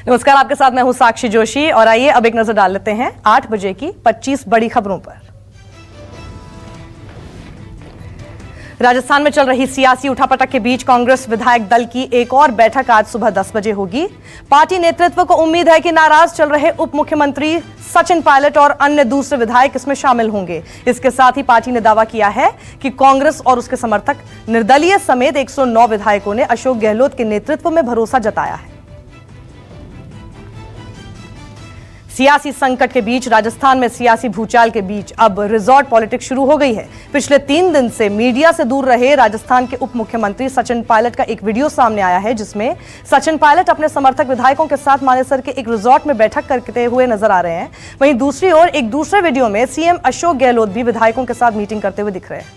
नमस्कार, आपके साथ मैं हूं साक्षी जोशी और आइए अब एक नजर डाल लेते हैं 8 बजे की 25 बड़ी खबरों पर। राजस्थान में चल रही सियासी उठापटक के बीच कांग्रेस विधायक दल की एक और बैठक आज सुबह 10 बजे होगी। पार्टी नेतृत्व को उम्मीद है कि नाराज चल रहे उप मुख्यमंत्री सचिन पायलट और अन्य दूसरे विधायक इसमें शामिल होंगे। इसके साथ ही पार्टी ने दावा किया है कि कांग्रेस और उसके समर्थक निर्दलीय समेत 109 विधायकों ने अशोक गहलोत के नेतृत्व में भरोसा जताया है। सियासी संकट के बीच राजस्थान में सियासी भूचाल के बीच अब रिजॉर्ट पॉलिटिक्स शुरू हो गई है। पिछले 3 दिन से मीडिया से दूर रहे राजस्थान के उप मुख्यमंत्री सचिन पायलट का एक वीडियो सामने आया है, जिसमें सचिन पायलट अपने समर्थक विधायकों के साथ मानेसर के एक रिजॉर्ट में बैठक करते हुए नजर आ रहे हैं। वहीं दूसरी ओर एक दूसरे वीडियो में सीएम अशोक गहलोत भी विधायकों के साथ मीटिंग करते हुए दिख रहे हैं।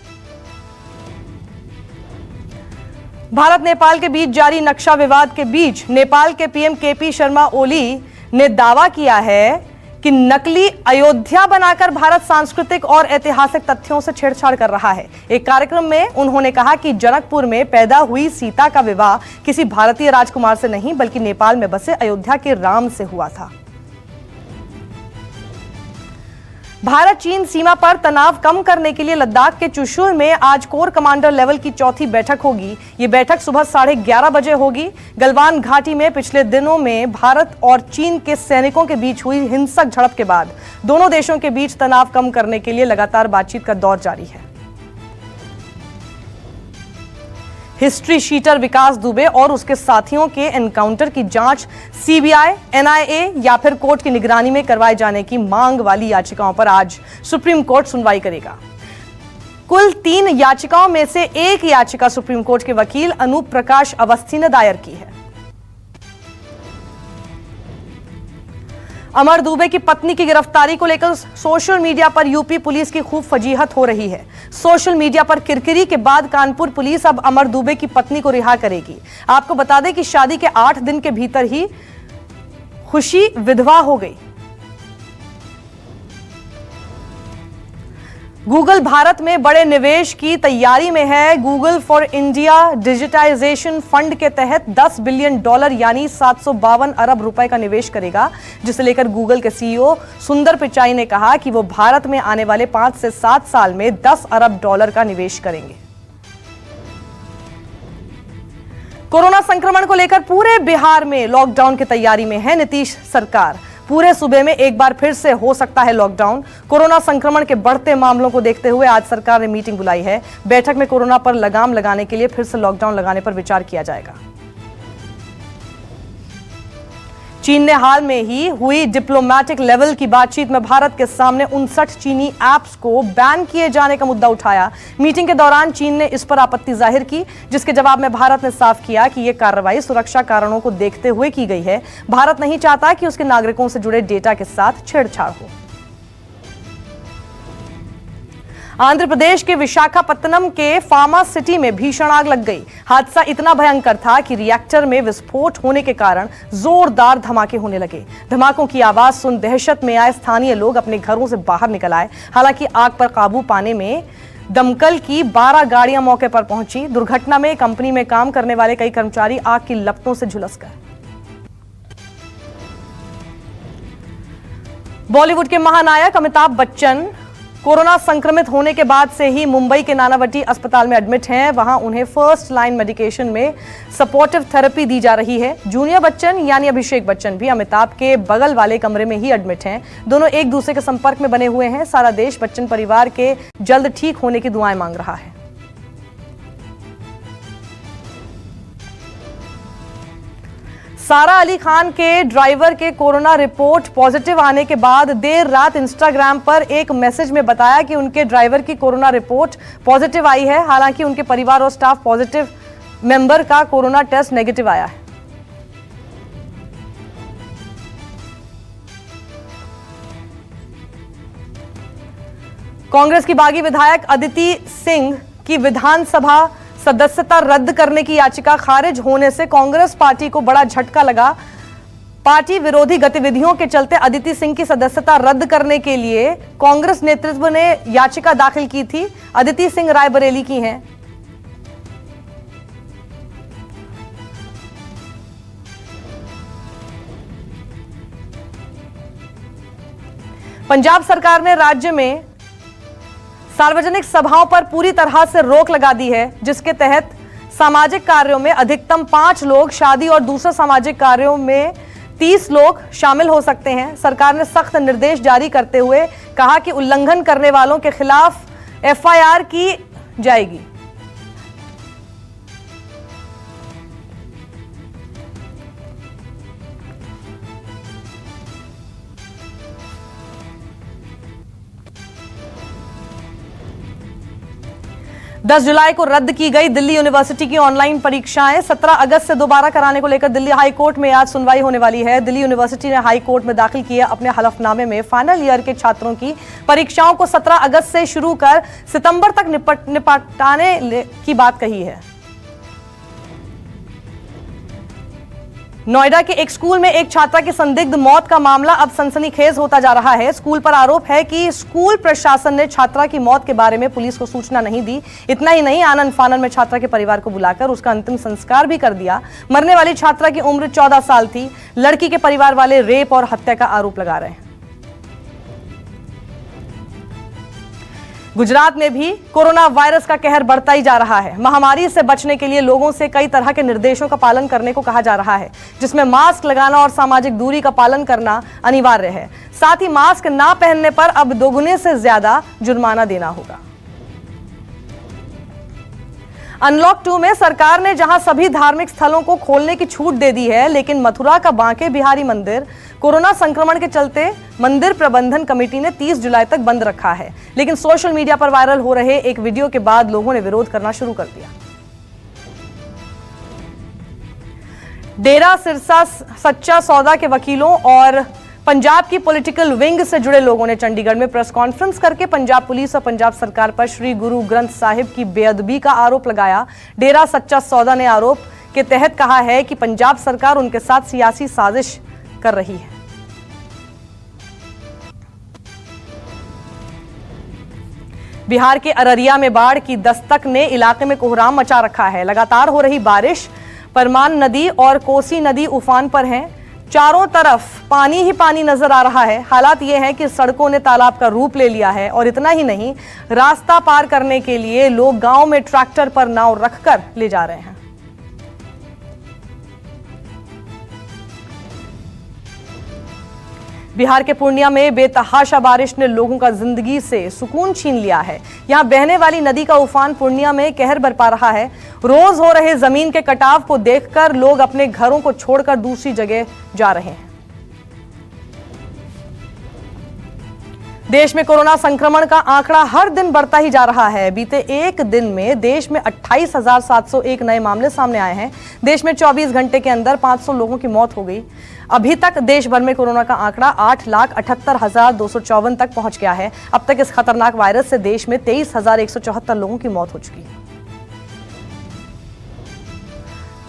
भारत नेपाल के बीच जारी नक्शा विवाद के बीच नेपाल के पीएम केपी शर्मा ओली ने दावा किया है कि नकली अयोध्या बनाकर भारत सांस्कृतिक और ऐतिहासिक तथ्यों से छेड़छाड़ कर रहा है। एक कार्यक्रम में उन्होंने कहा कि जनकपुर में पैदा हुई सीता का विवाह किसी भारतीय राजकुमार से नहीं बल्कि नेपाल में बसे अयोध्या के राम से हुआ था। भारत चीन सीमा पर तनाव कम करने के लिए लद्दाख के चुशुल में आज कोर कमांडर लेवल की चौथी बैठक होगी। ये बैठक सुबह 11:30 बजे होगी। गलवान घाटी में पिछले दिनों में भारत और चीन के सैनिकों के बीच हुई हिंसक झड़प के बाद दोनों देशों के बीच तनाव कम करने के लिए लगातार बातचीत का दौर जारी है। हिस्ट्री शीटर विकास दुबे और उसके साथियों के एनकाउंटर की जांच सीबीआई, एनआईए या फिर कोर्ट की निगरानी में करवाए जाने की मांग वाली याचिकाओं पर आज सुप्रीम कोर्ट सुनवाई करेगा। कुल 3 याचिकाओं में से एक याचिका सुप्रीम कोर्ट के वकील अनूप प्रकाश अवस्थी ने दायर की है। अमर दुबे की पत्नी की गिरफ्तारी को लेकर सोशल मीडिया पर यूपी पुलिस की खूब फजीहत हो रही है। सोशल मीडिया पर किरकिरी के बाद कानपुर पुलिस अब अमर दुबे की पत्नी को रिहा करेगी। आपको बता दें कि शादी के 8 दिन के भीतर ही खुशी विधवा हो गई। गूगल भारत में बड़े निवेश की तैयारी में है। Google for India digitization fund के तहत $10 बिलियन यानी 752 अरब रुपए का निवेश करेगा, जिसे लेकर गूगल के सीईओ सुंदर पिचाई ने कहा कि वो भारत में आने वाले 5 से 7 साल में $10 अरब का निवेश करेंगे। कोरोना संक्रमण को लेकर पूरे बिहार में लॉकडाउन की तैयारी में है नीतीश सरकार। पूरे सूबे में एक बार फिर से हो सकता है लॉकडाउन। कोरोना संक्रमण के बढ़ते मामलों को देखते हुए आज सरकार ने मीटिंग बुलाई है। बैठक में कोरोना पर लगाम लगाने के लिए फिर से लॉकडाउन लगाने पर विचार किया जाएगा। चीन ने हाल में ही हुई डिप्लोमेटिक लेवल की बातचीत में भारत के सामने 59 चीनी ऐप्स को बैन किए जाने का मुद्दा उठाया। मीटिंग के दौरान चीन ने इस पर आपत्ति जाहिर की, जिसके जवाब में भारत ने साफ किया कि यह कार्रवाई सुरक्षा कारणों को देखते हुए की गई है। भारत नहीं चाहता कि उसके नागरिकों से जुड़े डेटा के साथ छेड़छाड़ हो। आंध्र प्रदेश के विशाखापत्तनम के फार्मा सिटी में भीषण आग लग गई। हादसा इतना भयंकर था कि रिएक्टर में विस्फोट होने के कारण जोरदार धमाके होने लगे। धमाकों की आवाज सुन दहशत में आए स्थानीय लोग अपने घरों से बाहर निकल आए। हालांकि आग पर काबू पाने में दमकल की 12 गाड़ियां मौके पर पहुंची। दुर्घटना में कंपनी में काम करने वाले कई कर्मचारी आग की लपटों से झुलस गए। बॉलीवुड के महानायक अमिताभ बच्चन कोरोना संक्रमित होने के बाद से ही मुंबई के नानावटी अस्पताल में एडमिट हैं। वहां उन्हें फर्स्ट लाइन मेडिकेशन में सपोर्टिव थेरेपी दी जा रही है। जूनियर बच्चन यानी अभिषेक बच्चन भी अमिताभ के बगल वाले कमरे में ही एडमिट हैं। दोनों एक दूसरे के संपर्क में बने हुए हैं। सारा देश बच्चन परिवार के जल्द ठीक होने की दुआएं मांग रहा है। सारा अली खान के ड्राइवर के कोरोना रिपोर्ट पॉजिटिव आने के बाद देर रात इंस्टाग्राम पर एक मैसेज में बताया कि उनके ड्राइवर की कोरोना रिपोर्ट पॉजिटिव आई है। हालांकि उनके परिवार और स्टाफ पॉजिटिव मेंबर का कोरोना टेस्ट नेगेटिव आया है। कांग्रेस की बागी विधायक अदिति सिंह की विधानसभा सदस्यता रद्द करने की याचिका खारिज होने से कांग्रेस पार्टी को बड़ा झटका लगा। पार्टी विरोधी गतिविधियों के चलते अदिति सिंह की सदस्यता रद्द करने के लिए कांग्रेस नेतृत्व ने याचिका दाखिल की थी। अदिति सिंह रायबरेली की हैं। पंजाब सरकार ने राज्य में सार्वजनिक सभाओं पर पूरी तरह से रोक लगा दी है, जिसके तहत सामाजिक कार्यों में अधिकतम 5 लोग, शादी और दूसरे सामाजिक कार्यों में 30 लोग शामिल हो सकते हैं। सरकार ने सख्त निर्देश जारी करते हुए कहा कि उल्लंघन करने वालों के खिलाफ FIR की जाएगी। दस जुलाई को रद्द की गई दिल्ली यूनिवर्सिटी की ऑनलाइन परीक्षाएं 17 अगस्त से दोबारा कराने को लेकर दिल्ली हाई कोर्ट में आज सुनवाई होने वाली है। दिल्ली यूनिवर्सिटी ने हाई कोर्ट में दाखिल किए अपने हलफनामे में फाइनल ईयर के छात्रों की परीक्षाओं को 17 अगस्त से शुरू कर सितंबर तक निपटाने की बात कही है। नोएडा के एक स्कूल में एक छात्रा की संदिग्ध मौत का मामला अब सनसनीखेज होता जा रहा है। स्कूल पर आरोप है कि स्कूल प्रशासन ने छात्रा की मौत के बारे में पुलिस को सूचना नहीं दी। इतना ही नहीं, आनन फानन में छात्रा के परिवार को बुलाकर उसका अंतिम संस्कार भी कर दिया। मरने वाली छात्रा की उम्र 14 साल थी। लड़की के परिवार वाले रेप और हत्या का आरोप लगा रहे हैं। गुजरात में भी कोरोना वायरस का कहर बढ़ता ही जा रहा है। महामारी से बचने के लिए लोगों से कई तरह के निर्देशों का पालन करने को कहा जा रहा है, जिसमें मास्क लगाना और सामाजिक दूरी का पालन करना अनिवार्य है। साथ ही मास्क ना पहनने पर अब दोगुने से ज्यादा जुर्माना देना होगा। अनलॉक 2 में सरकार ने जहां सभी धार्मिक स्थलों को खोलने की छूट दे दी है, लेकिन मथुरा का बांके बिहारी मंदिर कोरोना संक्रमण के चलते मंदिर प्रबंधन कमेटी ने 30 जुलाई तक बंद रखा है। लेकिन सोशल मीडिया पर वायरल हो रहे एक वीडियो के बाद लोगों ने विरोध करना शुरू कर दिया। डेरा सिरसा सच्चा सौदा के वकीलों और पंजाब की पॉलिटिकल विंग से जुड़े लोगों ने चंडीगढ़ में प्रेस कॉन्फ्रेंस करके पंजाब पुलिस और पंजाब सरकार पर श्री गुरु ग्रंथ साहिब की बेअदबी का आरोप लगाया। डेरा सच्चा सौदा ने आरोप के तहत कहा है कि पंजाब सरकार उनके साथ सियासी साजिश कर रही है। बिहार के अररिया में बाढ़ की दस्तक ने इलाके में कोहराम मचा रखा है। लगातार हो रही बारिश, परमान नदी और कोसी नदी उफान पर हैं। चारों तरफ पानी ही पानी नजर आ रहा है। हालात ये है कि सड़कों ने तालाब का रूप ले लिया है और इतना ही नहीं, रास्ता पार करने के लिए लोग गांव में ट्रैक्टर पर नाव रखकर ले जा रहे हैं। बिहार के पूर्णिया में बेतहाशा बारिश ने लोगों का जिंदगी से सुकून छीन लिया है। यहां बहने वाली नदी का उफान पूर्णिया में कहर बरपा रहा है। रोज हो रहे जमीन के कटाव को देखकर लोग अपने घरों को छोड़कर दूसरी जगह जा रहे हैं। देश में कोरोना संक्रमण का आंकड़ा हर दिन बढ़ता ही जा रहा है। बीते एक दिन में देश में 28,701 नए मामले सामने आए हैं। देश में 24 घंटे के अंदर 500 लोगों की मौत हो गई। अभी तक देश भर में कोरोना का आंकड़ा 8,78,254 तक पहुंच गया है। अब तक इस खतरनाक वायरस से देश में 23,174 लोगों की मौत हो चुकी है।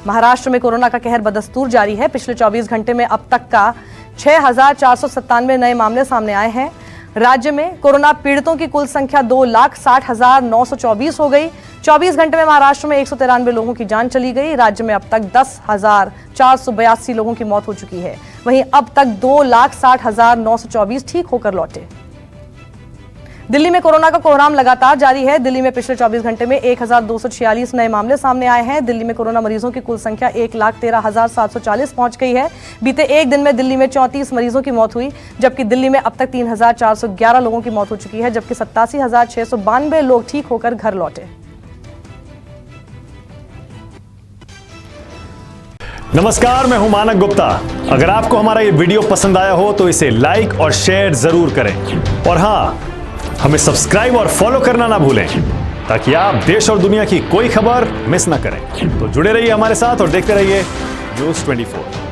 महाराष्ट्र में कोरोना का कहर बदस्तूर जारी है। पिछले 24 घंटे में अब तक का 6,497 नए मामले सामने आए हैं। राज्य में कोरोना पीड़ितों की कुल संख्या 2,60,924 हो गई। 24 घंटे में महाराष्ट्र में 193 लोगों की जान चली गई। राज्य में अब तक 10,482 लोगों की मौत हो चुकी है। वहीं अब तक 2,60,924 ठीक होकर लौटे। दिल्ली में कोरोना का कोहराम लगातार जारी है। दिल्ली में पिछले 24 घंटे में 1,246 नए मामले सामने आए हैं। दिल्ली में कोरोना मरीजों की कुल संख्या 1,13,740 पहुंच गई है। बीते एक दिन में दिल्ली में 34 मरीजों की मौत हुई, जबकि दिल्ली में अब तक 3,411 लोगों की मौत हो चुकी है, जबकि 87,692 लोग ठीक होकर घर लौटे। नमस्कार, मैं हूं मानक गुप्ता। अगर आपको हमारा ये वीडियो पसंद आया हो तो इसे लाइक और शेयर जरूर करें, और हां, हमें सब्सक्राइब और फॉलो करना ना भूलें ताकि आप देश और दुनिया की कोई खबर मिस ना करें। तो जुड़े रहिए हमारे साथ और देखते रहिए न्यूज़ 24।